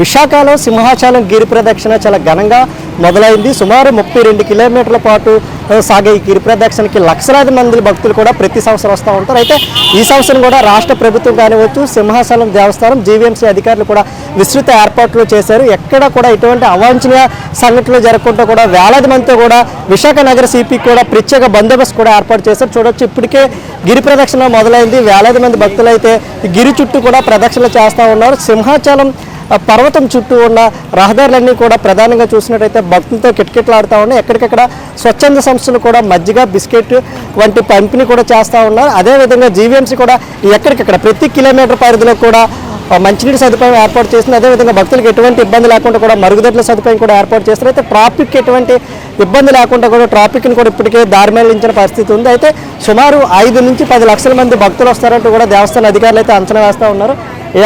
విశాఖలో సింహాచలం గిరి ప్రదక్షిణ చాలా ఘనంగా మొదలైంది. సుమారు 32 కిలోమీటర్ల పాటు సాగే ఈ గిరి ప్రదక్షిణకి లక్షలాది మంది భక్తులు కూడా ప్రతి సంవత్సరం వస్తూ ఉంటారు. అయితే ఈ సంవత్సరం కూడా రాష్ట్ర ప్రభుత్వం కానివచ్చు, సింహాచలం దేవస్థానం, జీవీఎంసీ అధికారులు కూడా విస్తృత ఏర్పాట్లు చేశారు. ఎక్కడ కూడా ఇటువంటి అవాంఛనీయ సంఘటనలు జరగకుండా కూడా వేలాది మందితో కూడా విశాఖ నగర సిపికి కూడా ప్రత్యేక బందోబస్తు కూడా ఏర్పాటు చేశారు. చూడొచ్చు, ఇప్పటికే గిరి ప్రదక్షిణ మొదలైంది. వేలాది మంది భక్తులు అయితే గిరి చుట్టూ కూడా ప్రదక్షిణలు చేస్తూ ఉన్నారు. సింహాచలం పర్వతం చుట్టూ ఉన్న రహదారులన్నీ కూడా ప్రధానంగా చూసినట్టయితే భక్తులతో కిటకిటలాడుతూ ఉన్నాయి. ఎక్కడికక్కడ స్వచ్ఛంద సంస్థలు కూడా మజ్జిగ, బిస్కెట్ వంటి పంపిణీ కూడా చేస్తూ ఉన్నారు. అదేవిధంగా జీవీఎంసీ కూడా ఎక్కడికక్కడ ప్రతి కిలోమీటర్ పరిధిలో కూడా మంచినీటి సదుపాయం ఏర్పాటు చేస్తుంది. అదేవిధంగా భక్తులకు ఎటువంటి ఇబ్బంది లేకుండా కూడా మరుగుదొడ్ల సదుపాయం కూడా ఏర్పాటు చేస్తారు. అయితే ట్రాఫిక్ ఎటువంటి ఇబ్బంది లేకుండా కూడా ట్రాఫిక్ని కూడా ఇప్పటికే దారిమళ్లించిన పరిస్థితి ఉంది. అయితే సుమారు 5 నుంచి 10 లక్షల మంది భక్తులు వస్తారంటూ కూడా దేవస్థాన అధికారులు అయితే అంచనా వేస్తూ ఉన్నారు.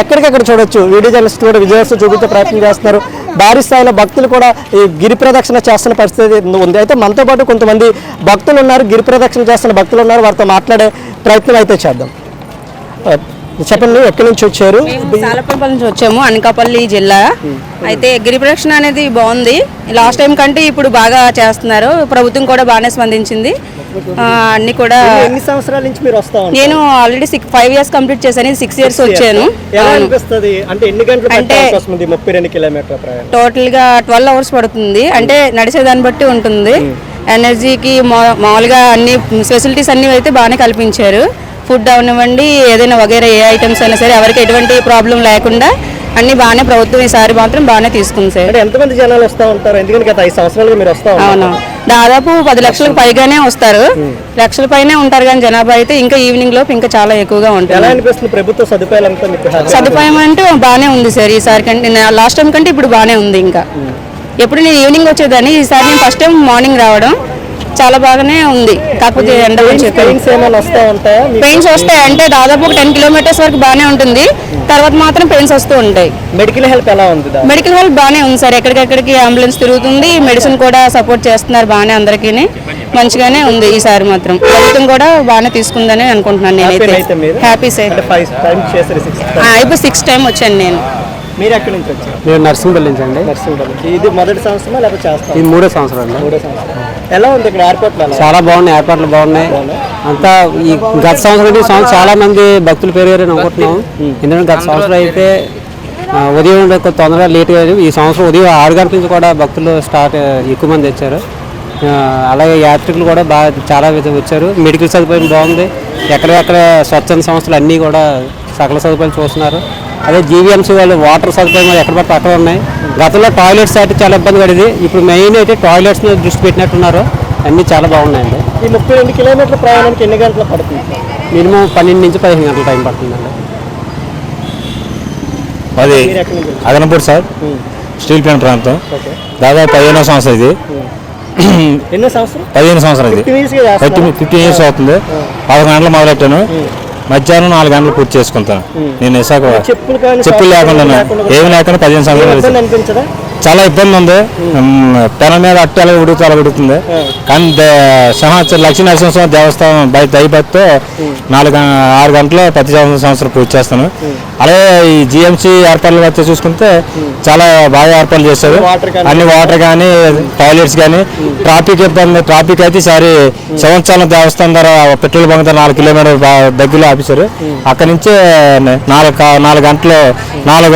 ఎక్కడికక్కడ చూడొచ్చు, వీడియో జర్నలిస్ట్ కూడా విజయవాడ చూపించే ప్రయత్నం చేస్తున్నారు. భారీ స్థాయిలో భక్తులు కూడా ఈ గిరి ప్రదక్షిణ చేస్తున్న పరిస్థితి ఉంది. అయితే మనతో పాటు కొంతమంది భక్తులు ఉన్నారు, గిరి ప్రదక్షిణ చేస్తున్న భక్తులు ఉన్నారు. వారితో మాట్లాడే ప్రయత్నం అయితే చేద్దాం. చెప్పండి, ఎక్కడి నుంచి వచ్చారు? సాలపల్లి నుంచి వచ్చాము, అనకాపల్లి జిల్లా. అయితే గిరి ప్రదక్షిణ అనేది బాగుంది. లాస్ట్ టైం కంటే ఇప్పుడు బాగా చేస్తున్నారు. ప్రభుత్వం కూడా బాగానే స్పందించింది. అన్ని కూడా. ఎన్ని సంవత్సరాల నుంచి మీరు వస్తా ఉన్నారు? నేను ఆల్రెడీ 5 ఇయర్స్ కంప్లీట్ చేశాను. 6 ఇయర్స్ వచ్చాను. అంటే ఎన్ని గంటలు? అంటే 32 కిలోమీటర్ల ప్రయాణం. టోటల్ గా 12 అవర్స్ పడుతుంది. అంటే నడిచేదాన్ని బట్టి ఉంటుంది. ఎనర్జీకి మామూలుగా అన్ని ఫెసిలిటీస్ అన్ని అయితే బాగానే కల్పించారు. ఫుడ్ అవనివ్వండి, ఏదైనా వగేరా ఏ ఐటమ్స్ అయినా సరే ఎవరికి ఎటువంటి ప్రాబ్లం లేకుండా అన్ని బాగానే ప్రభుత్వం ఈసారి మాత్రం బాగానే తీసుకుంది సార్. ఎంతమంది జనాలు వస్తూ ఉంటారు? ఎందుకంటే గత 5 సంవత్సరాలుగా మీరు వస్తా ఉన్నారు. అవును, దాదాపు 10 లక్షలకు పైగానే వస్తారు. లక్షల పైనే ఉంటారు, కానీ జనాభా అయితే ఇంకా ఈవినింగ్ లోపు ఇంకా చాలా ఎక్కువగా ఉంటుంది. ఎలా అనిపిస్తుంది ప్రభుత్వ సదుపాయాలు? సదుపాయం అంటే బాగానే ఉంది సార్. ఈసారి కంటే లాస్ట్ టైం కంటే ఇప్పుడు బాగానే ఉంది. ఇంకా ఎప్పుడు నేను ఈవినింగ్ వచ్చేదాన్ని, ఈసారి నేను ఫస్ట్ టైం మార్నింగ్ రావడం చాలా బాగానే ఉంది. కాకపోతే పెయిన్స్ వస్తాయి అంటే దాదాపు 10 కిలోమీటర్స్ వరకు బాగానే ఉంటుంది. తర్వాత మాత్రం పెయిన్స్ వస్తూ ఉంటాయి. మెడికల్ హెల్ప్ ఎలా ఉంది? మెడికల్ హెల్ప్ బాగానే ఉంది సార్. ఎక్కడికెక్కడికి అంబులెన్స్ తిరుగుతుంది. మెడిసిన్ కూడా సపోర్ట్ చేస్తున్నారు బాగానే, అందరికీ మంచిగానే ఉంది. ఈసారి మాత్రం ప్రభుత్వం కూడా బాగానే తీసుకుందని అనుకుంటున్నాను. నేనైతే హ్యాపీ సార్. ఇప్పుడు 6th టైం వచ్చాను నేను. మీరు ఎక్కడి నుంచి వచ్చారు? నేను నర్సింగ్పల్లి నుంచి అండి. ఇది మొదటి సంవత్సరమా లేకపోతే చేస్తాం? ఇది 3వ సంవత్సరం అండి. 3వ సంవత్సరం. ఎలా ఉంది ఇక్కడ ఏర్పాట్లు? చాలా బాగున్నాయి, ఏర్పాట్లు బాగున్నాయి. అంతా ఈ గత సంవత్సరం చాలా మంది భక్తులు పెరిగారని అనుకుంటున్నాం. ఎందుకంటే గత సంవత్సరం అయితే ఉదయం తొందరగా లేట్ అయ్యారు. ఈ సంవత్సరం ఉదయం 6 గంటల నుంచి కూడా భక్తులు ఎక్కువ మంది వచ్చారు. అలాగే యాత్రికులు కూడా బాగా చాలా వచ్చారు. మెడికల్ సదుపాయం బాగుంది. ఎక్కడెక్కడ స్వచ్ఛంద సంస్థలు అన్నీ కూడా సకల సదుపాయాలు చూస్తున్నారు. అదే జీవీఎంసీ వాళ్ళు వాటర్ సదుపాయం ఎక్కడ పడితే అక్కడ ఉన్నాయి. గతంలో టాయిలెట్స్ అయితే చాలా ఇబ్బంది పడేది. ఇప్పుడు మెయిన్ అయితే టాయిలెట్స్ మీద దృష్టి పెట్టినట్టున్నారు. అన్నీ చాలా బాగున్నాయండి. ఈ 32 కిలోమీటర్ల ప్రయాణానికి ఎన్ని గంటలు పడుతుంది? మినిమం 12 నుంచి 15 గంటల టైం పడుతుందండి. అది అదనపూర్ సార్, స్టీల్ ప్లాంట్ ప్రాంతం. దాదాపు 15వ సంవత్సరం ఇది. ఎన్నో సంవత్సరం? 15 సంవత్సరం ఇది. 15 ఇయర్స్ అవుతుంది. 11 గంటలు మొదలెట్టాను. మధ్యాహ్నం 4 గంటలు పూర్తి చేసుకుంటాను. నేను విశాఖ చెప్పులు లేకుండా ఏమి లేకుండా 15 సంవత్సరాలు. చాలా ఇబ్బంది ఉంది. పెన మీద అట్టాలు ఉడుగుతుంది. కానీ లక్ష్మీ నరసింహస్వామి దేవస్థానం దయభక్తితో 6 గంటలు ప్రతి సంవత్సరం పూర్తి చేస్తాను. అలాగే ఈ జిఎంసీ ఏర్పాట్లు అయితే చూసుకుంటే చాలా బాగా ఏర్పాట్లు చేశారు. అన్ని వాటర్ కానీ టాయిలెట్స్ కానీ. ట్రాఫిక్ ఇబ్బంది. ట్రాఫిక్ అయితే ఈసారి సంవత్సరాల దేవస్థానం ద్వారా పెట్రోల్ బంక్ 4 కిలోమీటర్ దగ్గరలో ఆఫీసరు. అక్కడి నుంచి 4 గంటలు 4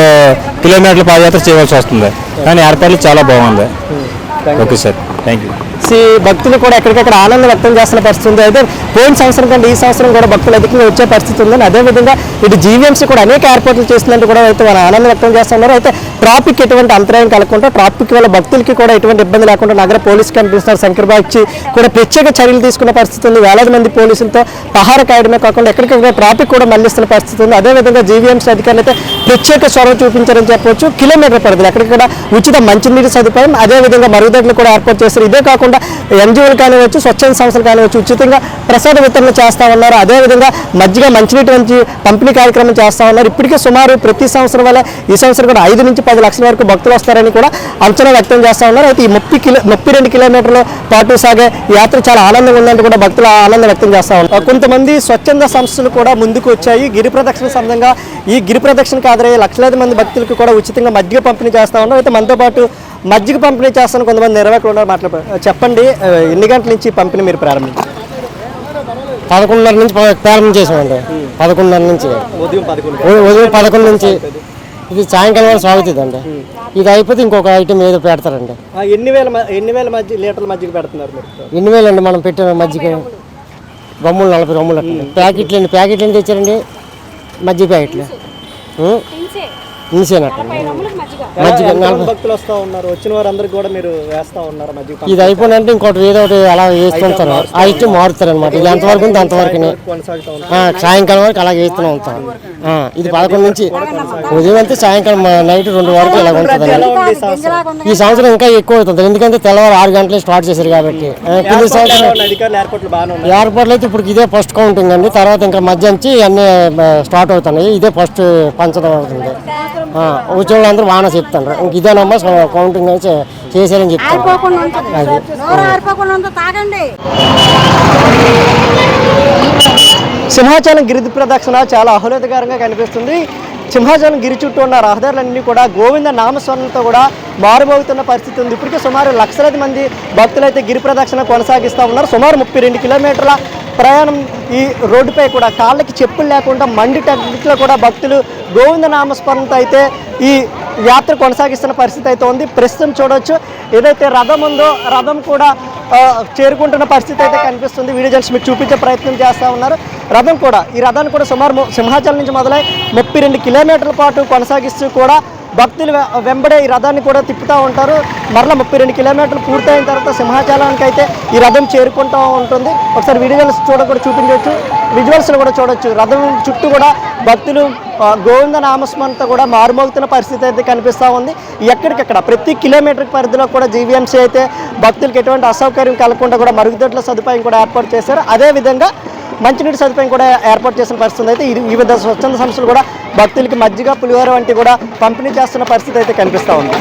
కిలోమీటర్ల పాదయాత్ర చేయవలసి వస్తుంది. కానీ ఏర్పాట్లు చాలా బాగుంది. Okay sir, thank you. భక్తులు కూడా ఎక్కడికక్కడ ఆనందం వ్యక్తం చేస్తున్న పరిస్థితి ఉంది. అయితే పోయిన సంవత్సరం కంటే ఈ సంవత్సరం కూడా భక్తులు అధికంగా వచ్చే పరిస్థితి ఉందని, అదేవిధంగా ఇటు జీవీఎంసీ కూడా అనేక ఏర్పాట్లు చేస్తుందంటూ కూడా అయితే వాళ్ళు ఆనందం వ్యక్తం చేస్తున్నారు. అయితే ట్రాఫిక్ ఎటువంటి అంతరాయం కలగకుండా, ట్రాఫిక్ వల్ల భక్తులకి కూడా ఎటువంటి ఇబ్బంది లేకుండా నగర పోలీస్ కమిషనర్ శంకర్బాబు కూడా ప్రత్యేక చర్యలు తీసుకున్న పరిస్థితి ఉంది. వేలాది మంది పోలీసులతో పహార కాయడమే కాకుండా ఎక్కడికక్కడ ట్రాఫిక్ కూడా మళ్లిస్తున్న పరిస్థితి ఉంది. అదేవిధంగా జీవీఎంసీ అధికారులు అయితే ప్రత్యేక చొరవ చూపించారని చెప్పవచ్చు. కిలోమీటర్ పరిధిలో ఎక్కడికక్కడ ఉచిత మంచినీటి సదుపాయం, అదేవిధంగా మరుగుదొడ్లు కూడా ఏర్పాటు చేస్తారు. ఇదే కాకుండా అంతేకాకుండా ఎన్జిఓలు కానివచ్చు, స్వచ్ఛంద సంస్థలు కానివచ్చు ఉచితంగా ప్రసాద వితరణ చేస్తూ ఉన్నారు. అదేవిధంగా మజ్జిగ మంచినీటి నుంచి పంపిణీ కార్యక్రమం చేస్తూ ఉన్నారు. ఇప్పటికే సుమారు ప్రతి సంవత్సరం వల్ల ఈ సంవత్సరం కూడా 5 నుంచి 10 లక్షల వరకు భక్తులు వస్తారని కూడా అంచనా వ్యక్తం చేస్తూ ఉన్నారు. అయితే ఈ 32 కిలోమీటర్ల పాటు సాగే యాత్ర చాలా ఆనందంగా ఉందంటూ కూడా భక్తులు ఆనందం వ్యక్తం చేస్తూ ఉన్నారు. కొంతమంది స్వచ్ఛంద సంస్థలు కూడా ముందుకు వచ్చాయి. గిరి ప్రదక్షిణ సంబంధంగా ఈ గిరి ప్రదక్షిణకు హాజరయ్యే లక్షలాది మంది భక్తులకు కూడా ఉచితంగా మజ్జిగ పంపిణీ చేస్తూ ఉన్నారు. అయితే మనతో పాటు మజ్జిగ పంపిణీ చేస్తాను కొంతమంది నిర్వాహకులు ఉన్నారు, మాట్లాడారు. చెప్పండి, ఎన్ని గంటల నుంచి పంపిణీ మీరు ప్రారంభించారు? 11:30 నుంచి ప్రారంభం చేసామండి. 11:30 నుంచి ఉదయం 11 నుంచి ఇది సాయంకాలం వరకు సాగుతుందండి. ఇది అయిపోతే ఇంకొక ఐటమ్ ఏదో పెడతారండి. ఎన్ని వేల లీటర్ల మజ్జిగ పెడుతున్నారు మీరు? 8,000 అండి మనం పెట్టిన మజ్జిగ. గమ్ములు 40 గమ్ములు ప్యాకెట్లు తెచ్చారండి. మజ్జిగ ప్యాకెట్లు ఇంచేనట్టు మజ్జిగ 40 భక్తులు వస్తూ ఉన్నారు. వచ్చిన వారందరికీ కూడా మీరు వేస్తూ ఉన్నారు మజ్జిగ. ఇది అయిపోయినంటే ఇంకోటి ఏదో ఒకటి అలా వేస్తుంటారు. ఆ ఇచ్చి మారుతారు అనమాట. ఇది ఎంతవరకు ఉంది అంతవరకు సాయంకాలం వరకు అలాగే వేస్తూనే ఉంటాం. ఇది 11 నుంచి ఉదయం అయితే సాయంకాలం నైట్ 2 వరకు ఇలా ఉంటుంది. ఈ సంవత్సరం ఇంకా ఎక్కువ అవుతుంది, ఎందుకంటే తెల్లవారు 6 గంటలే స్టార్ట్ చేశారు కాబట్టి. ఏర్పాట్లు అయితే ఇప్పుడు ఇదే ఫస్ట్ కౌంటింగ్ అండి. తర్వాత ఇంకా మధ్య నుంచి అన్ని స్టార్ట్ అవుతున్నాయి. ఇదే ఫస్ట్ పంచడం అవుతుంది. వచ్చిన వాళ్ళందరూ బాగా చెప్తాను, ఇంక ఇదేనమ్మా కౌంటింగ్ చేశారని చెప్తాను. అది సింహాచలం గిరి ప్రదక్షిణ చాలా ఆహ్లాదకరంగా కనిపిస్తుంది. సింహాచలం గిరి చుట్టూ ఉన్న రహదారులన్నీ కూడా గోవింద నామస్మరణతో కూడా మారుమోగుతున్న పరిస్థితి ఉంది. ఇప్పటికే సుమారు లక్షలాది మంది భక్తులు అయితే గిరి ప్రదక్షిణ కొనసాగిస్తూ ఉన్నారు. సుమారు 32 కిలోమీటర్ల ప్రయాణం ఈ రోడ్డుపై కూడా కాళ్ళకి చెప్పులు లేకుండా మండిటన్నిటిలో కూడా భక్తులు గోవింద నామస్మరణతో అయితే ఈ యాత్ర కొనసాగిస్తున్న పరిస్థితి అయితే ఉంది. ప్రస్తుతం చూడవచ్చు ఏదైతే రథం ఉందో రథం కూడా చేరుకుంటున్న పరిస్థితి అయితే కనిపిస్తుంది. వీడియో జర్నలిస్ట్ మీకు చూపించే ప్రయత్నం చేస్తూ ఉన్నారు. రథం కూడా ఈ రథాన్ని కూడా సుమారు సింహాచలం నుంచి మొదలై 32 కిలోమీటర్ల పాటు కొనసాగిస్తూ కూడా భక్తులు వెంబడే ఈ రథాన్ని కూడా తిప్పుతూ ఉంటారు. మరలా 32 కిలోమీటర్లు పూర్తయిన తర్వాత సింహాచలానికి అయితే ఈ రథం చేరుకుంటూ ఉంటుంది. ఒకసారి విజువల్స్ చూపించవచ్చు, విజువల్స్లో కూడా చూడొచ్చు. రథం చుట్టూ కూడా భక్తులు గోవింద నామస్మరణతో కూడా మారుమోగుతున్న పరిస్థితి అయితే కనిపిస్తూ ఉంది. ఎక్కడికక్కడ ప్రతి కిలోమీటర్ పరిధిలో కూడా జీవీఎంసీ అయితే భక్తులకు ఎటువంటి అసౌకర్యం కలగకుండా కూడా మరుగుదొడ్ల సదుపాయం కూడా ఏర్పాటు చేశారు. అదేవిధంగా మంచినీటి సదుపాయం కూడా ఏర్పాటు చేసిన పరిస్థితి అయితే వివిధ స్వచ్ఛంద సంస్థలు కూడా భక్తులకి మజ్జిగ, పులిహోర వంటి కూడా పంపిణీ చేస్తున్న పరిస్థితి అయితే కనిపిస్తూ ఉంది.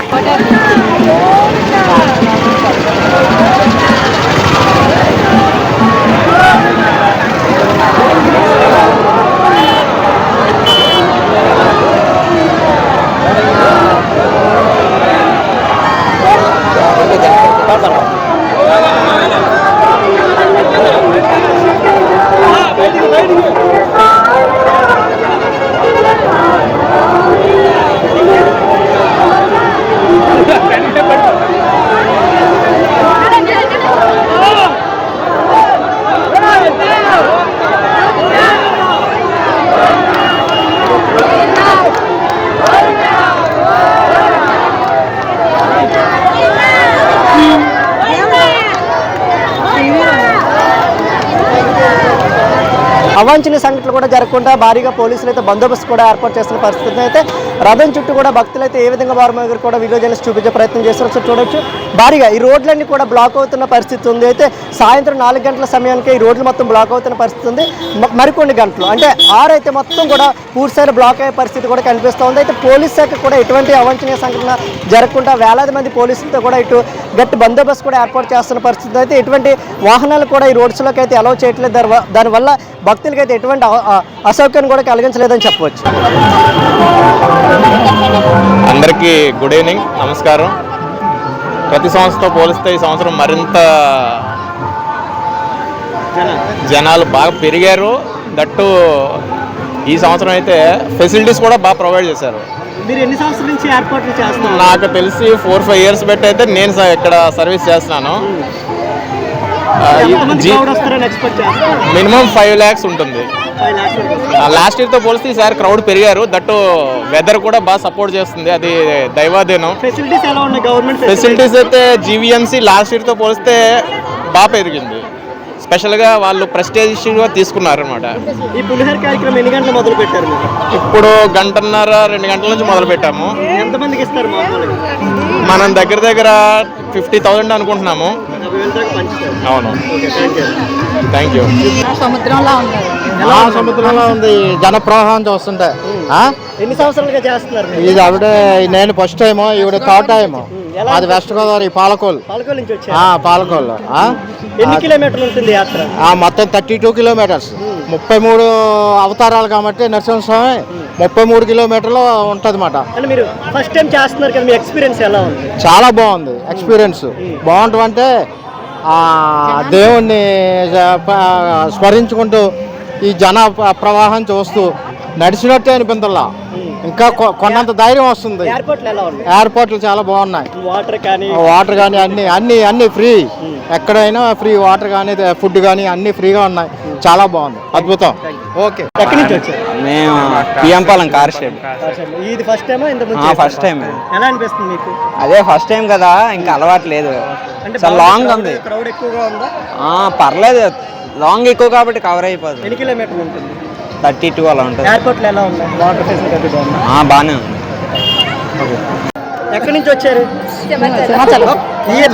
అవాంఛనీయ సంఘటనలు కూడా జరగకుండా భారీగా పోలీసులు అయితే బందోబస్తు కూడా ఏర్పాటు చేస్తున్న పరిస్థితి అయితే రథం చుట్టూ కూడా భక్తులు అయితే ఏ విధంగా వారు కూడా వీడియో జర్నలిస్ట్ చూపించే ప్రయత్నం చేస్తున్నారు. సో చూడొచ్చు భారీగా ఈ రోడ్లన్నీ కూడా బ్లాక్ అవుతున్న పరిస్థితి ఉంది. అయితే సాయంత్రం 4 గంటల సమయానికి ఈ రోడ్లు మొత్తం బ్లాక్ అవుతున్న పరిస్థితి ఉంది. మరికొన్ని గంటలు అంటే 6 అయితే మొత్తం కూడా పూర్తిస్థాయిలో బ్లాక్ అయ్యే పరిస్థితి కూడా కనిపిస్తూ ఉంది. అయితే పోలీస్ శాఖ కూడా ఎటువంటి అవాంఛనీయ సంఘటన జరగకుండా వేలాది మంది పోలీసులతో కూడా ఇటు గట్టి బందోబస్తు కూడా ఏర్పాటు చేస్తున్న పరిస్థితి అయితే ఎటువంటి వాహనాలు కూడా ఈ రోడ్స్లోకి అయితే అలౌ చేయట్లేదు. దానివల్ల భక్తులకి అయితే ఎటువంటి అసౌకర్యం కూడా కలిగించలేదని చెప్పవచ్చు. అందరికీ గుడ్ ఈవినింగ్, నమస్కారం. ప్రతి సంవత్సరంతో పోలిస్తే ఈ సంవత్సరం మరింత జనాలు బాగా పెరిగారు. దట్టు ఈ సంవత్సరం అయితే ఫెసిలిటీస్ కూడా బాగా ప్రొవైడ్ చేశారు. మీరు ఎన్ని సంవత్సరాల నుంచి ఏర్పాట్లు చేస్తున్నారు? నాకు తెలిసి 4-5 years బట్టి అయితే నేను ఇక్కడ సర్వీస్ చేస్తున్నాను. మినిమం 5 lakhs ఉంటుంది. లాస్ట్ ఇయర్తో పోలిస్తే ఈసారి క్రౌడ్ పెరిగారు. దట్టు వెదర్ కూడా బాగా సపోర్ట్ చేస్తుంది, అది దైవాధీనం. ఫెసిలిటీస్ అయితే జీవీఎంసీ లాస్ట్ ఇయర్తో పోలిస్తే బాగా పెరిగింది. స్పెషల్గా వాళ్ళు ప్రెస్టేజియస్గా తీసుకున్నారు అనమాట. ఈ పులిహోర కార్యక్రమం ఎన్ని గంటలు మొదలు పెట్టారు మీరు? ఇప్పుడు 1.5-2 గంటల నుంచి మొదలు పెట్టాము. ఎంతమందికి ఇస్తారు మామూలుగా? మనం దగ్గర 50,000 అనుకుంటున్నాము. అవును, థ్యాంక్ యూ. సముద్రంలో ఉంది. సముద్రంలో ఉంది జన ప్రవాహం చూస్తుంటే. ఎన్ని సంవత్సరాలుగా చేస్తున్నారు మీరు? ఇది ఆవిడ నేను ఫస్ట్ టైము, ఈవిడ థర్డ్ టైము. అది వెస్ట్ గోదావరి పాలకోల్ నుంచి వచ్చారు. పాలకోల్. ఎన్ని కిలోమీటర్లు ఉంటుంది యాత్ర? మొత్తం 32 కిలోమీటర్స్, 33 అవతారాలు కాబట్టి నరసింహస్వామి 33 కిలోమీటర్లు ఉంటుంది అన్నమాట. అంటే మీరు ఫస్ట్ టైం చేస్తున్నారు కదా, మీ ఎక్స్పీరియన్స్ ఎలా ఉంది? చాలా బాగుంది ఎక్స్పీరియన్స్. బాగుంటుంది అంటే దేవుణ్ణి స్మరించుకుంటూ ఈ జన ప్రవాహం చూస్తూ నడిచినట్టే అనిపించలా, ఇంకా కొన్నంత ధైర్యం వస్తుంది. ఎయిర్పోర్ట్లు చాలా బాగున్నాయి. వాటర్ కానీ అన్ని ఫ్రీ, ఎక్కడైనా ఫ్రీ. వాటర్ కానీ ఫుడ్ కానీ అన్ని ఫ్రీగా ఉన్నాయి. చాలా బాగుంది, అద్భుతం. ఓకే. ఎక్కడి నుంచి వచ్చారు? మేము పిఎంపాలెం కార్ షెడ్. ఇది ఫస్ట్ టైమా? First time. ఎలా అనిపిస్తుంది మీకు? అదే ఫస్ట్ టైం కదా, ఇంకా అలవాటు లేదు. చాలా లాంగ్ ఉంది. క్రౌడ్ ఎక్కువగా ఉందా? పర్లేదు, లాంగ్ ఎక్కువ కాబట్టి కవర్ అయిపోతుంది. ఎన్ని కిలోమీటర్లు ఉంటుంది? 32 అలా ఉంటుంది. ఎయిర్పోర్ట్లో ఎలా ఉంది? వాటర్ ఫెసిలిటీ బాగుంది? బాగానే ఉంది. ఎక్కడి నుంచి వచ్చారు?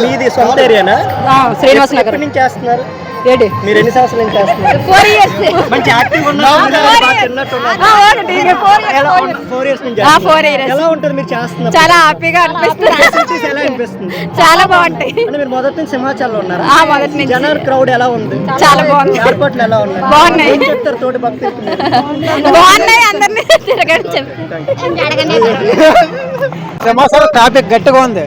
మీది సొంత ఏరియానా? శ్రీనివాస్ నగర్. ఎక్కడి నుంచి చేస్తున్నారు? మీరు ఎన్ని సంవత్సరాల నుంచి చేస్తున్నారు? 4 years. మంచి యాక్టివ్ ఉన్నారు. 4 years నుంచి. 4 years. ఎలా ఉంటుంది మీరు చేస్తున్నారు? చాలా హ్యాపీగా అనిపిస్తుంది. ఎలా అనిపిస్తుంది? చాలా బాగుంటాయి. అంటే మీరు మొదటి నుంచి సింహాచలంలో ఉన్నారు. మొదటి నుంచి. జనాలు క్రౌడ్ ఎలా ఉంది? చాలా బాగుంది. ఎయిర్పోర్ట్లు ఎలా ఉన్నాయి? బాగున్నాయి. ఏం చెప్తారు తోటి భక్తులకు? బాగున్నాయి. అందరినీ తిరగని చెప్పి సింహాచలం ట్రాఫిక్ గట్టిగా ఉంది.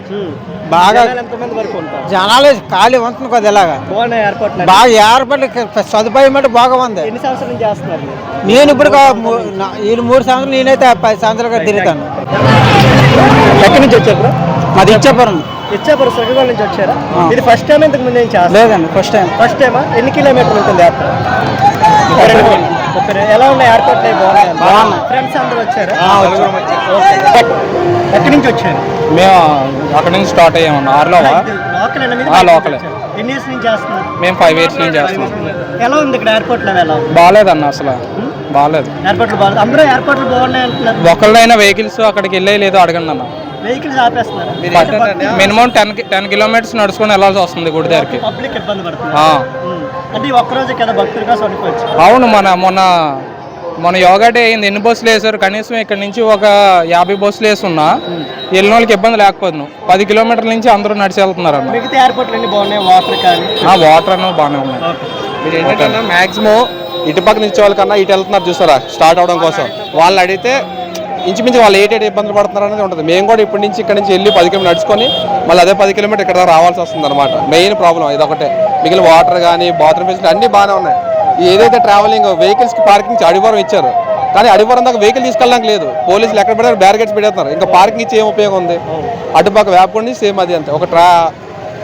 బాగా ఎంతమంది వరకు ఉంటారు? జనాలు ఖాళీ ఉంటుంది కదా, ఇలాగా బాగున్నాయి ఎయిర్పోర్ట్లు. బాగా ఏర్పడి సదుపాయం అంటే బాగా ఉంది. ఎన్ని సంవత్సరాల నుంచి చేస్తున్నారు? నేను ఇప్పుడు 3 సంవత్సరాలు, నేనైతే 10 సంవత్సరాలుగా తిరుగుతాను. ఎక్కడి నుంచి వచ్చారు బ్రో? మాది ఇచ్చాపురం. ఇచ్చాపురం శ్రీకాకుళం నుంచి వచ్చారా? ఇది ఫస్ట్ టైం ఇంతకు ముందు ఏం చేస్తారు? లేదండి, ఫస్ట్ టైం. ఫస్ట్ టైమా? ఎన్ని కిలోమీటర్లు ఉంటుంది యాత్ర? ఎలా ఉన్నాయి ఎయిర్పోర్ట్? బాగున్నాయి. ఫ్రెండ్స్ అందరూ వచ్చారా? ఎక్కడి నుంచి వచ్చారు? మేము అక్కడ నుంచి స్టార్ట్ అయ్యామన్నా. లోకలే. ఎన్ని ఇయర్స్ నుంచి చేస్తున్నారు? మేము 5 years నుంచి చేస్తున్నాం. ఎలా ఉంది ఇక్కడ ఎయిర్పోర్ట్ లో? ఎలా ఉంది? బాగాలేదన్న, అసలు బాగాలేదు. ఎయిర్పోర్ట్లు బాగాలేదు. అందరూ ఎయిర్పోర్ట్లు బాగున్నాయి అంటున్నారు. ఒకళ్ళైనా వెహికల్స్ అక్కడికి వెళ్ళే లేదు అడగండి అన్న. వెహికల్స్ ఆపేస్తున్నారు. మినిమం 10 kilometers నడుచుకొని వెళ్ళాల్సి వస్తుంది గుడి దగ్గరికి. పబ్లిక్ ఇబ్బంది పడుతుంది. అంటే ఒక్కరోజు కదా భక్తులు కోసం అనుకోవచ్చు. అవును, మొన్న యోగా డే అయింది. ఎన్ని బస్సులు వేసారు? కనీసం ఇక్కడ నుంచి ఒక 50 బస్సులు వేసున్నా వెళ్ళిన వాళ్ళకి ఇబ్బంది లేకపోతుంది. 10 kilometers నుంచి అందరూ నడిచి వెళ్తున్నారు అన్న. మిగతా ఎయిర్పోర్ట్లు అన్ని బాగున్నాయి. వాటర్ కానీ వాటర్ అన్నది బాగానే ఉన్నాయి. మీరు ఏంటంటే మ్యాక్సిమం ఇటుపక్క నుంచి వాళ్ళకన్నా ఇటు వెళ్తున్నారు చూస్తారా స్టార్ట్ అవడం కోసం. వాళ్ళు అడిగితే ఇంచుమించు వాళ్ళు ఏ ఇబ్బందులు పడుతున్నారు అనేది ఉంటుంది. మేము కూడా ఇప్పటి నుంచి ఇక్కడ నుంచి వెళ్ళి 10 kilometers నడుచుకొని మళ్ళీ అదే 10 kilometers ఇక్కడ రావాల్సి వస్తుంది అనమాట. మెయిన్ ప్రాబ్లం ఇదొకటే. మిగిలిన వాటర్ కానీ బాత్రూమ్ ఫెసిలిటీ అన్నీ బాగానే ఉన్నాయి. ఏదైతే ట్రావెలింగ్ వెహికల్స్కి పార్కింగ్ అడివరం ఇచ్చారు, కానీ అడివరం దాకా వెహికల్ తీసుకెళ్ళడానికి లేదు. పోలీసులు ఎక్కడ పెడతారు? బ్యారికేడ్స్ పెడతారు. ఇంకా పార్కింగ్ ఇచ్చి ఏం ఉపయోగం ఉంది? అటుపక్క వేపకొండ నుంచి సేమ్ అది అంతే.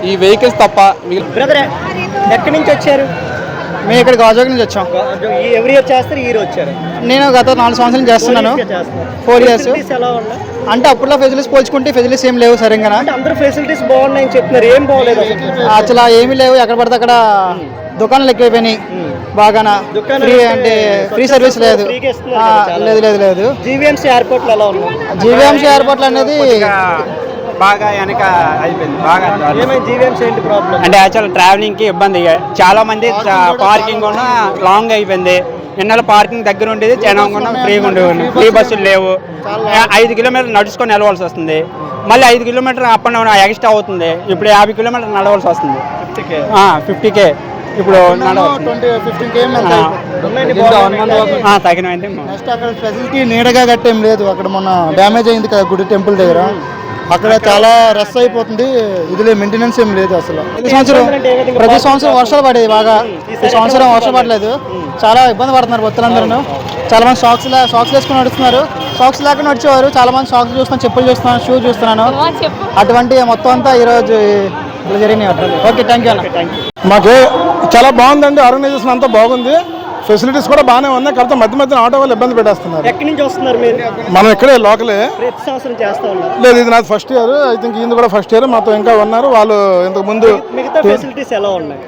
ఈ వెహికల్స్ తప్ప బ్రదర్ ఎక్కడి నుంచి వచ్చారు? మేము ఇక్కడ గాజువాక నుంచి వచ్చాం. ఎవ్రీ ఇయర్ చేస్తారు, ఈ రోజు వచ్చారు. నేను గత 4 సంవత్సరాలు చేస్తున్నాను. 4 years. ఎలా ఉన్నాయి? అంటే అప్పుడులో ఫెసిలిటీస్ పోల్చుకుంటే ఫెసిలిటీస్ ఏం లేవు సరిగ్గా. అంటే అందరూ ఫెసిలిటీస్ బాగున్నాయని చెప్తున్నారు, ఏం బాగోలేదు అసలు ఏమీ లేవు. ఎక్కడ పడితే అక్కడ దుకాణాలు ఎక్కువైపోయినాయి. బాగానా ఫ్రీ అంటే ఫ్రీ సర్వీస్ లేదు. లేదు. జీవీఎంసీ ఎయిర్పోర్ట్లు ఎలా ఉన్నాయి? జీవీఎంసీ ఎయిర్పోర్ట్లు అనేది బాగా వెనక అయిపోయింది. బాగా జీవీఎంసీ ఏంటి ప్రాబ్లం? అంటే యాక్చువల్ ట్రావెలింగ్కి ఇబ్బంది. చాలా మంది పార్కింగ్ కూడా లాంగ్ అయిపోయింది. ఎన్నాళ్ళు పార్కింగ్ దగ్గర ఉండేది, జనంగా ఫ్రీగా ఉండేవాళ్ళు. ఫ్రీ బస్సులు లేవు. 5 kilometers నడుచుకొని వెళ్ళవలసి వస్తుంది. మళ్ళీ 5 kilometers up and down extra అవుతుంది. ఇప్పుడు 50 kilometers నడవలసి వస్తుంది. 50K ఇప్పుడు తగినది. నెక్స్ట్ అక్కడ ఫెసిలిటీ నీడగా గట్టేం లేదు. అక్కడ మొన్న డ్యామేజ్ అయింది కదా గుడి టెంపుల్ దగ్గర. అక్కడ చాలా రష్ అయిపోతుంది. ఇదిలే మెయింటెనెన్స్ ఏం లేదు అసలు. ప్రతి సంవత్సరం వర్షాలు పడేది బాగా. ఈ సంవత్సరం వర్షం పడలేదు. చాలా ఇబ్బంది పడుతున్నారు భక్తులందరూ. చాలా మంది సాక్స్ వేసుకుని నడుస్తున్నారు. సాక్స్ లేకుండా నడిచేవారు. చాలా మంది సాక్స్ చూస్తున్నాను, చెప్పులు చూస్తున్నాను, షూ చూస్తున్నాను. అటువంటి మొత్తం అంతా ఈరోజు ఇలా జరిగినాయి. ఓకే, థ్యాంక్ యూ అన్న. మాకు చాలా బాగుందండి. ఆర్గనైజేషన్ అంతా బాగుంది. ఫెసిలిటీస్ కూడా బాగానే ఉన్నాయి. కాకపోతే మధ్య ఆటో వాళ్ళు ఇబ్బంది పెట్టేస్తున్నారు. ఎక్కడి నుంచి వస్తున్నారు మీరు? మనం ఇక్కడే లోకలే. ప్రతి సంవత్సరం చేస్తా ఉన్నారు? లేదు, ఇది నాది ఫస్ట్ ఇయర్. ఐ థింక్ ఇది కూడా ఫస్ట్ ఇయర్. మాతో ఇంకా ఉన్నారు వాళ్ళు ఇంతకు ముందు. మిగతా ఫెసిలిటీస్ ఎలా ఉన్నాయి?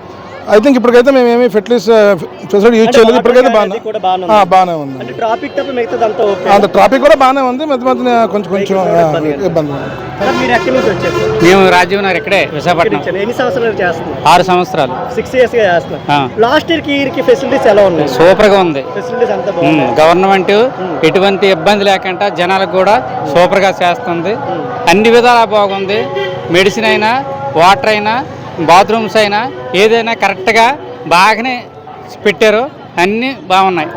ఐ థింక్ ఇప్పటికైతే మేము ఏమి ఫెసిలిటీ యూజ్ చేయలేదు. ఇప్పటికైతే బాగానే ఉంది. అంటే ట్రాఫిక్ తప్ప మిగతాదంతా ఓకే. అంత ట్రాఫిక్ కూడా బాగానే ఉంది. మధ్య కొంచెం ఇబ్బంది ఉంది. మీరు ఎక్కడి నుంచి వచ్చారు? మేము రాజీవ్ నగర్ ఇక్కడే విశాఖపట్నం. ఎన్ని సంవత్సరాలు చేస్తున్నారు? 6 సంవత్సరాలు. 6 years గా చేస్తున్నారు. లాస్ట్ ఇయర్ కి ఈ ఇయర్కి ఫెసిలిటీస్ ఎలా ఉన్నాయి? సూపర్ గా ఉంది. ఫెసిలిటీస్ అంతా బాగున్నాయి. గవర్నమెంట్ ఎటువంటి ఇబ్బంది లేకుండా జనాలకు కూడా సూపర్ గా చేస్తుంది. అన్ని విధాలా బాగుంది. మెడిసిన్ అయినా, వాటర్ అయినా, బాత్రూమ్స్ అయినా ఏదైనా కరెక్ట్గా బాగానే పెట్టారు. అన్నీ బాగున్నాయి.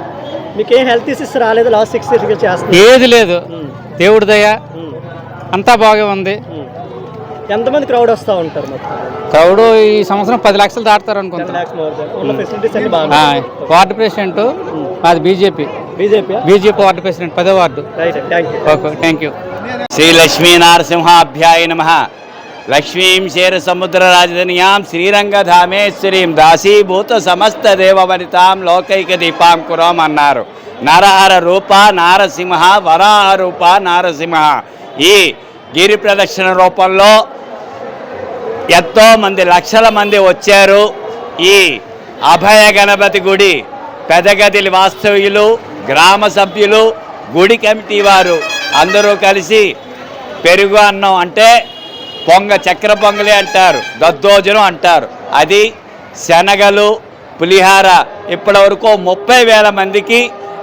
మీకు ఏం హెల్త్ ఇష్యూస్ రాలేదు లాస్ట్ 6 years గా చేస్తున్నారు? ఏది లేదు. దేవుడి దయ అంతా బాగా ఉంది. ఎంతమంది క్రౌడ్ వస్తూ ఉంటారు? మొత్తం క్రౌడ్ ఈ సంవత్సరం 10 లక్షలు దాటుతారు అనుకుంటున్నాను. వార్డు ప్రెసిడెంట్ అది బీజేపీ వార్డు ప్రెసిడెంట్ 10వ ward. Okay, thank you. Shri Lakshmi నరసింహాభ్యాయ నమః. లక్ష్మీం క్షీర సముద్ర రాజధానియాం శ్రీరంగధామేశ్వరీం దాసీభూత సమస్త దేవవనితాం లోకైక దీపాం కురాం అన్నారు. నరహర రూప నారసింహ, వరాహ రూప నారసింహ. ఈ గిరి ప్రదక్షిణ రూపంలో ఎంతో మంది, లక్షల మంది వచ్చారు. ఈ అభయ గణపతి గుడి పెదగదిలి వాస్తవ్యులు, గ్రామ సభ్యులు, గుడి కమిటీ వారు అందరూ కలిసి పెరుగు అన్నం అంటే చక్కెర పొంగలి అంటారు, దద్దోజనం అంటారు, అది శనగలు, పులిహార ఇప్పటి వరకు 30,000 మందికి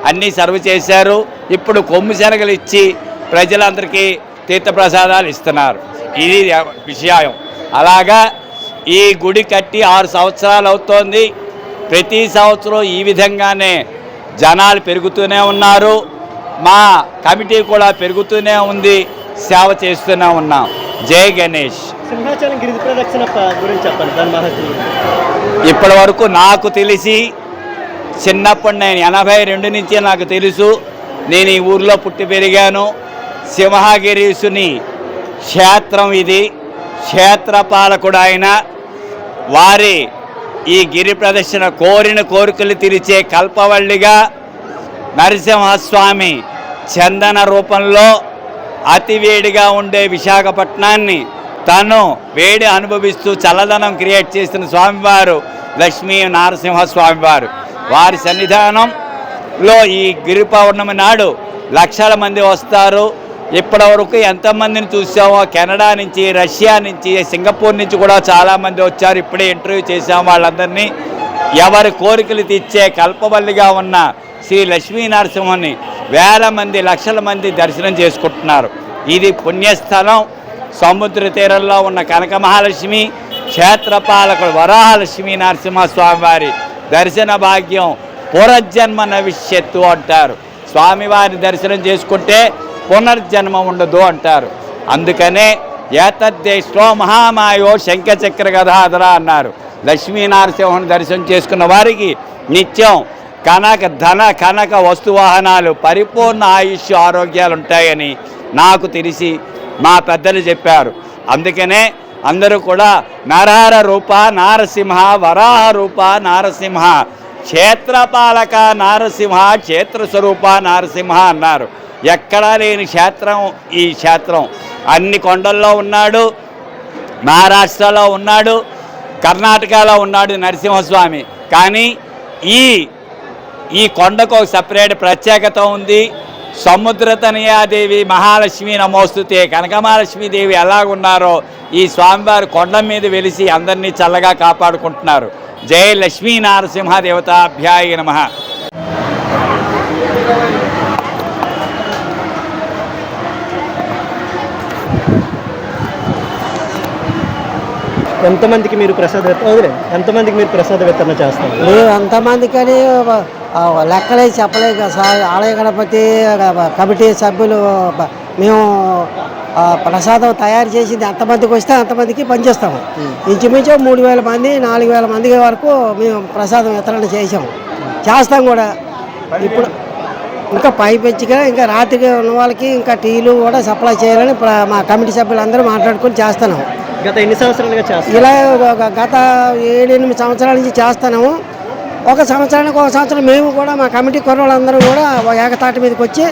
అన్నీ సర్వ్ చేశారు. ఇప్పుడు కొమ్ము శనగలు ఇచ్చి ప్రజలందరికీ తీర్థప్రసాదాలు ఇస్తున్నారు. ఇది విషయం. అలాగా ఈ గుడి కట్టి 6 సంవత్సరాలు అవుతోంది. ప్రతి సంవత్సరం ఈ విధంగానే జనాలు పెరుగుతూనే ఉన్నారు. మా కమిటీ కూడా పెరుగుతూనే ఉంది. సేవ చేస్తూనే ఉన్నాం. జై గణేష్. సింహాచలం గిరి ప్రదక్షిణ గురించి చెప్పండి, దాని మహత్యం. ఇప్పటి వరకు నాకు తెలిసి చిన్నప్పుడు నేను 82 నుంచి నాకు తెలుసు. నేను ఈ ఊర్లో పుట్టి పెరిగాను. సింహగిరీసుని క్షేత్రం ఇది. క్షేత్రపాలకుడు ఆయన. వారి ఈ గిరి ప్రదక్షిణ కోరిన కోరికలు తీర్చే కల్పవల్లిగా నరసింహస్వామి చందన రూపంలో అతి వేడిగా ఉండే విశాఖపట్నాన్ని తను వేడి అనుభవిస్తూ చల్లదనం క్రియేట్ చేసిన స్వామివారు లక్ష్మీ నరసింహస్వామివారు. వారి సన్నిధానంలో ఈ గిరి పౌర్ణమి నాడు లక్షల మంది వస్తారు. ఇప్పటి వరకు ఎంతమందిని చూసామో కెనడా నుంచి, రష్యా నుంచి, సింగపూర్ నుంచి కూడా చాలామంది వచ్చారు. ఇప్పుడే ఇంటర్వ్యూ చేసాం వాళ్ళందరినీ. ఎవరి కోరికలు తీర్చే కల్పవల్లిగా ఉన్న శ్రీ లక్ష్మీ నరసింహని వేల మంది, లక్షల మంది దర్శనం చేసుకుంటున్నారు. ఇది పుణ్యస్థలం. సముద్ర తీరంలో ఉన్న కనక మహాలక్ష్మి, క్షేత్రపాలకుడు వరాహలక్ష్మీ నరసింహస్వామి వారి దర్శన భాగ్యం పునర్జన్మ నవిష్యత్తు అంటారు. స్వామివారి దర్శనం చేసుకుంటే పునర్జన్మ ఉండదు అంటారు. అందుకనే ఏతద్దేశో మహామాయో శంఖచక్ర గదాధర అన్నారు. లక్ష్మీ నరసింహుని దర్శనం చేసుకున్న వారికి నిత్యం కనక వస్తువాహనాలు, పరిపూర్ణ ఆయుష్, ఆరోగ్యాలు ఉంటాయని నాకు తెలిసి మా పెద్దలు చెప్పారు. అందుకనే అందరూ కూడా నరహర రూప నారసింహ, వరాహ రూప నారసింహ, క్షేత్రపాలక నారసింహ, క్షేత్ర స్వరూప నారసింహ అన్నారు. ఎక్కడా లేని క్షేత్రం ఈ క్షేత్రం. అన్ని కొండల్లో ఉన్నాడు. మహారాష్ట్రలో ఉన్నాడు, కర్ణాటకలో ఉన్నాడు నరసింహస్వామి. కానీ ఈ కొండకు ఒక సపరేట్ ప్రత్యేకత ఉంది. సముద్రతనయాదేవి మహాలక్ష్మి నమోస్తుతే కనకమహాలక్ష్మీదేవి ఎలాగున్నారో ఈ స్వామివారి కొండ మీద వెలిసి అందరినీ చల్లగా కాపాడుకుంటున్నారు. జై లక్ష్మీ నరసింహ దేవతాభ్యాయ నమః. ఎంతమందికి మీరు ప్రసాద వితరణ చేస్తారు? ఎంతమందికి అని లెక్కలే చెప్పలేదు సార్. ఆలయ గణపతి కమిటీ సభ్యులు మేము ప్రసాదం తయారు చేసింది ఎంతమందికి వస్తే అంతమందికి పనిచేస్తాము. ఇంచుమించు 3,000 మంది, 4,000 మంది వరకు మేము ప్రసాదం వితరణ చేస్తాం కూడా. ఇప్పుడు ఇంకా పైపెచ్చిగా ఇంకా రాత్రికి ఉన్న వాళ్ళకి ఇంకా టీలు కూడా సప్లై చేయాలని మా కమిటీ సభ్యులందరూ మాట్లాడుకొని చేస్తున్నాము. గత ఎన్ని సంవత్సరాలుగా చేస్తాం? ఇలా గత 7-8 సంవత్సరాల నుంచి చేస్తున్నాము. ఒక సంవత్సరం మేము కూడా మా కమిటీ కుర్రోళ్ళందరూ కూడా ఏకతాటి మీదకి వచ్చి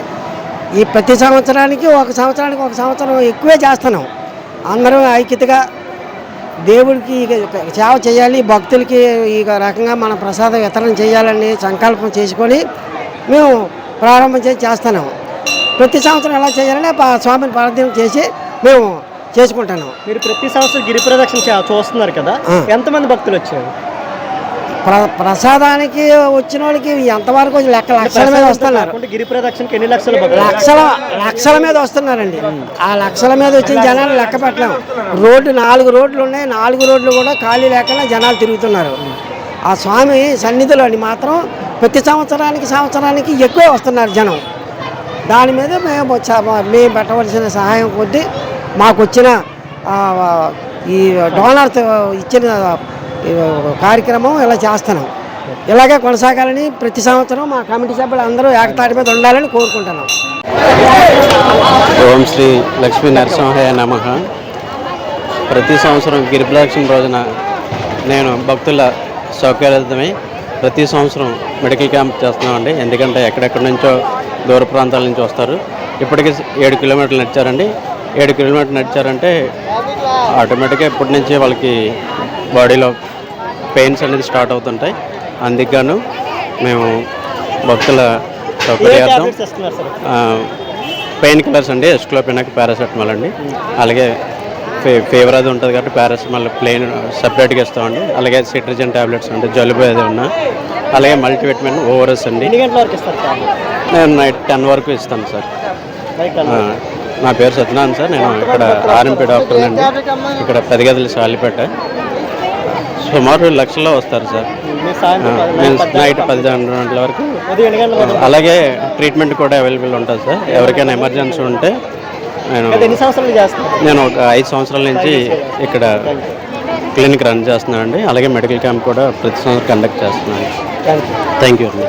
ఈ ప్రతి సంవత్సరానికి ఒక సంవత్సరం ఎక్కువే చేస్తున్నాం. అందరూ ఐక్యతగా దేవుడికి సేవ చేయాలి, భక్తులకి ఈ రకంగా మన ప్రసాదం వితరణ చేయాలని సంకల్పం చేసుకొని మేము ప్రారంభం చేస్తున్నాము. ప్రతి సంవత్సరం ఎలా చేయాలని స్వామిని ప్రార్థన చేసి మేము చేసుకుంటున్నాం. మీరు ప్రతి సంవత్సరం గిరి ప్రదక్షిణ చూస్తున్నారు కదా, ఎంతమంది భక్తులు వచ్చారు? ప్రసాదానికి వచ్చిన వాళ్ళకి ఎంతవరకు లక్షల మీద వస్తున్నారు. గిరి ప్రదక్షిణకి ఎన్ని లక్షలు? లక్షల మీద వస్తున్నారండి. ఆ లక్షల మీద వచ్చిన జనాలు లెక్క పెట్టలేము. 4 రోడ్లు ఉన్నాయి, 4 రోడ్లు కూడా ఖాళీ లేకుండా జనాలు తిరుగుతున్నారు. ఆ స్వామి సన్నిధిలో మాత్రం ప్రతి సంవత్సరానికి ఎక్కువ వస్తున్నారు జనం. దాని మీద మేము పెట్టవలసిన సహాయం కొద్దీ మాకు వచ్చిన ఈ డోనర్స్ ఇచ్చిన కార్యక్రమం ఇలా చేస్తున్నాం. ఇలాగే కొనసాగాలని ప్రతి సంవత్సరం మా కమిటీ సభ్యులు అందరూ ఏకతాటి మీద ఉండాలని కోరుకుంటున్నాం. ఓం శ్రీ లక్ష్మీ నరసింహాయ నమః. ప్రతి సంవత్సరం గిరి ప్రదక్షిణ రోజున నేను భక్తుల సౌకర్యార్థమై ప్రతి సంవత్సరం మెడికల్ క్యాంప్ చేస్తున్నామండి. ఎందుకంటే ఎక్కడెక్కడి నుంచో దూర ప్రాంతాల నుంచి వస్తారు. ఇప్పటికీ 7 కిలోమీటర్లు నడిచారండి. 7 కిలోమీటర్లు నడిచారంటే ఆటోమేటిక్గా ఇప్పటి నుంచి వాళ్ళకి బాడీలో పెయిన్స్ అనేది స్టార్ట్ అవుతుంటాయి. అందుకు మేము భక్తుల సౌకర్యార్థం పెయిన్ కిల్లర్స్ అండి, ఎస్క్లోపెనాక్, పారాసెటమాల్ అండి. అలాగే ఫీవర్ అది ఉంటుంది కాబట్టి పారాసెటమాల్ ప్లెయిన్ సపరేట్గా ఇస్తామండి. అలాగే సిట్రిజన్ టాబ్లెట్స్ అంటే జలుబు ఏది ఉన్నా, అలాగే మల్టీవిటమిన్ ఓఆర్ఎస్ అండి. నేను నైట్ 10 వరకు ఇస్తాను సార్. నా పేరు సత్యనారాయణ సార్. నేను ఇక్కడ ఆర్ఎంపీ డాక్టర్ అండి. ఇక్కడ పెదగదిలి సాలిపేట. సుమారు లక్షల్లో వస్తారు సార్. నైట్ 10 గంటల వరకు. అలాగే ట్రీట్మెంట్ కూడా అవైలబుల్ ఉంటుంది సార్. ఎవరికైనా ఎమర్జెన్సీ ఉంటే నేను ఒక 5 సంవత్సరాల నుంచి ఇక్కడ క్లినిక్ రన్ చేస్తున్నాను అండి. అలాగే మెడికల్ క్యాంప్ కూడా ప్రతి సంవత్సరం కండక్ట్ చేస్తున్నాను. థ్యాంక్ యూ అండి.